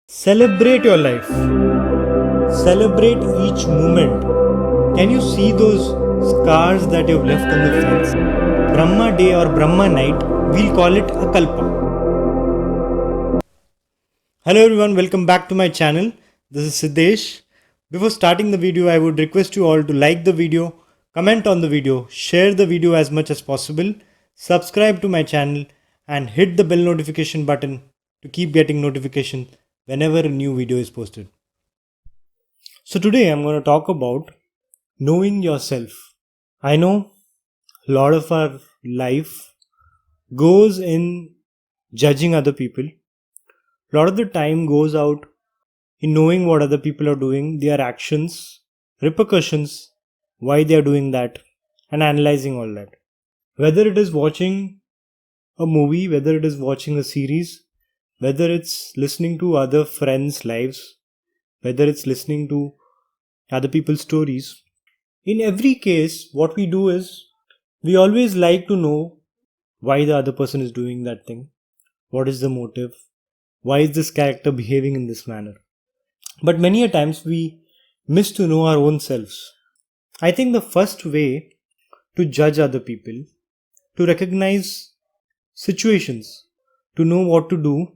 Celebrate your life. Celebrate each moment. Can you see those scars that you've left on the fence? Brahma day or Brahma night, we'll call it a kalpa. Hello everyone, welcome back to my channel. This is Siddesh. Before starting the video, I would request you all to like the video, comment on the video, share the video as much as possible, subscribe to my channel and hit the bell notification button to keep getting notification whenever a new video is posted. So today I'm going to talk about knowing yourself. I know a lot of our life goes in judging other people. A lot of the time goes out in knowing what other people are doing, their actions, repercussions, why they are doing that, and analyzing all that. Whether it is watching a movie, whether it is watching a series, whether it's listening to other friends' lives, whether it's listening to other people's stories. In every case, what we do is we always like to know why the other person is doing that thing. What is the motive? Why is this character behaving in this manner? But many a times we miss to know our own selves. I think the first way to judge other people, to recognize situations, to know what to do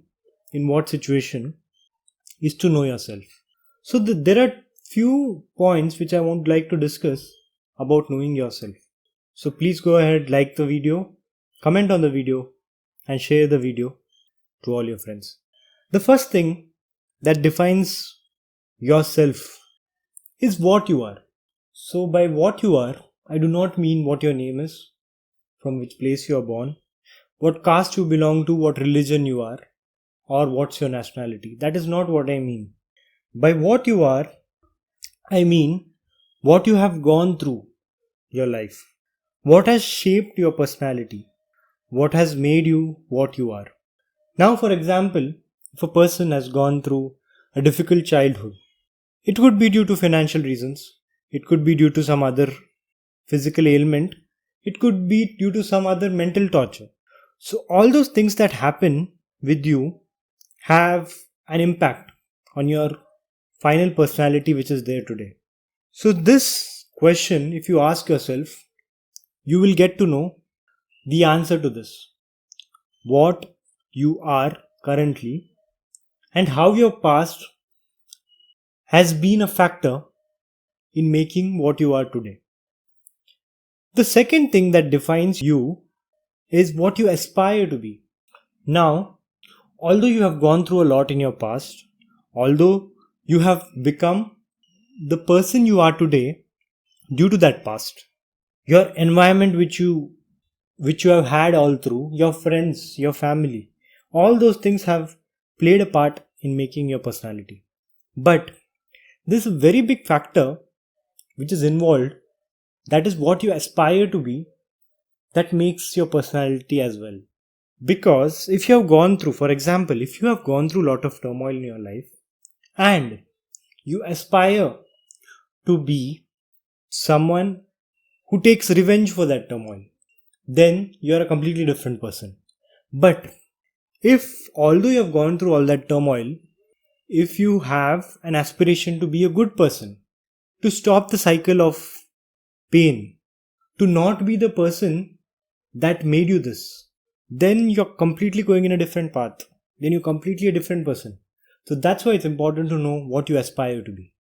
in what situation, is to know yourself. So there are few points which I would like to discuss about knowing yourself. So please go ahead, like the video, comment on the video and share the video to all your friends. The first thing that defines yourself is what you are. So by what you are, I do not mean what your name is, from which place you are born, what caste you belong to, what religion you are, or what's your nationality. That is not what I mean. By what you are, I mean what you have gone through your life. What has shaped your personality? What has made you what you are? Now, for example, if a person has gone through a difficult childhood, it could be due to financial reasons, it could be due to some other physical ailment, it could be due to some other mental torture. So, all those things that happen with you have an impact on your final personality which is there today. So this question, if you ask yourself, you will get to know the answer to this. What you are currently and how your past has been a factor in making what you are today. The second thing that defines you is what you aspire to be. Now, although you have gone through a lot in your past, although you have become the person you are today due to that past, your environment which you have had all through, your friends, your family, all those things have played a part in making your personality. But this very big factor which is involved, that is what you aspire to be, that makes your personality as well. Because if you have gone through, for example, if you have gone through a lot of turmoil in your life and you aspire to be someone who takes revenge for that turmoil, then you are a completely different person. But if, although you have gone through all that turmoil, if you have an aspiration to be a good person, to stop the cycle of pain, to not be the person that made you this, then you're completely going in a different path. Then you're completely a different person. So that's why it's important to know what you aspire to be.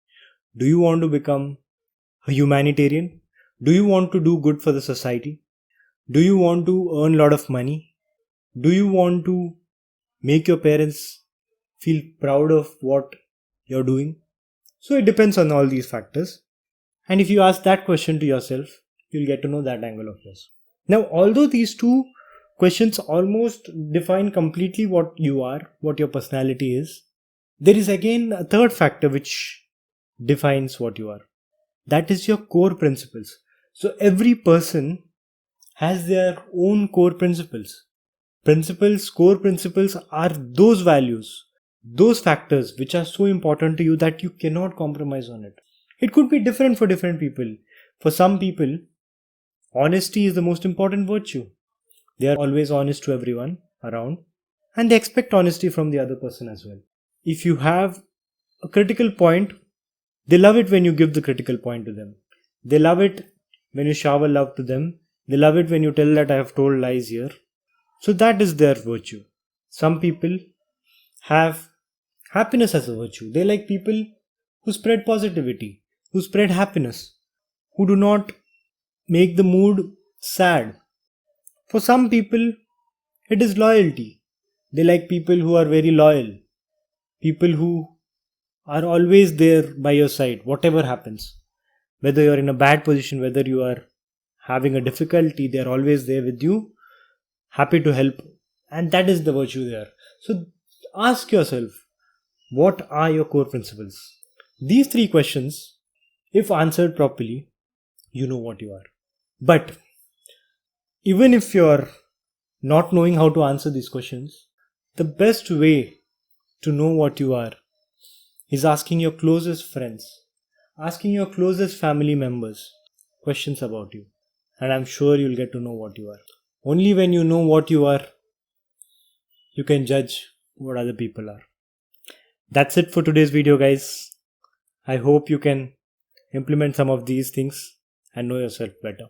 Do you want to become a humanitarian? Do you want to do good for the society? Do you want to earn a lot of money? Do you want to make your parents feel proud of what you're doing? So it depends on all these factors. And if you ask that question to yourself, you'll get to know that angle of yours. Now, although these two questions almost define completely what you are, what your personality is, there is again a third factor which defines what you are. That is your core principles. So every person has their own core principles. Core principles are those values, those factors which are so important to you that you cannot compromise on it. It could be different for different people. For some people, honesty is the most important virtue. They are always honest to everyone around and they expect honesty from the other person as well. If you have a critical point, they love it when you give the critical point to them. They love it when you shower love to them. They love it when you tell that I have told lies here. So that is their virtue. Some people have happiness as a virtue. They like people who spread positivity, who spread happiness, who do not make the mood sad. For some people, it is loyalty. They like people who are very loyal, people who are always there by your side, whatever happens. Whether you're in a bad position, whether you are having a difficulty, they're always there with you, happy to help. And that is the virtue there. So ask yourself, what are your core principles? These three questions, if answered properly, you know what you are. But even if you're not knowing how to answer these questions, the best way to know what you are is asking your closest friends, asking your closest family members questions about you. And I'm sure you'll get to know what you are. Only when you know what you are, you can judge what other people are. That's it for today's video, guys. I hope you can implement some of these things and know yourself better.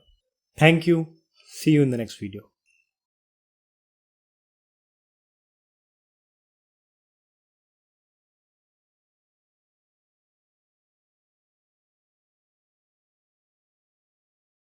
Thank you. See you in the next video.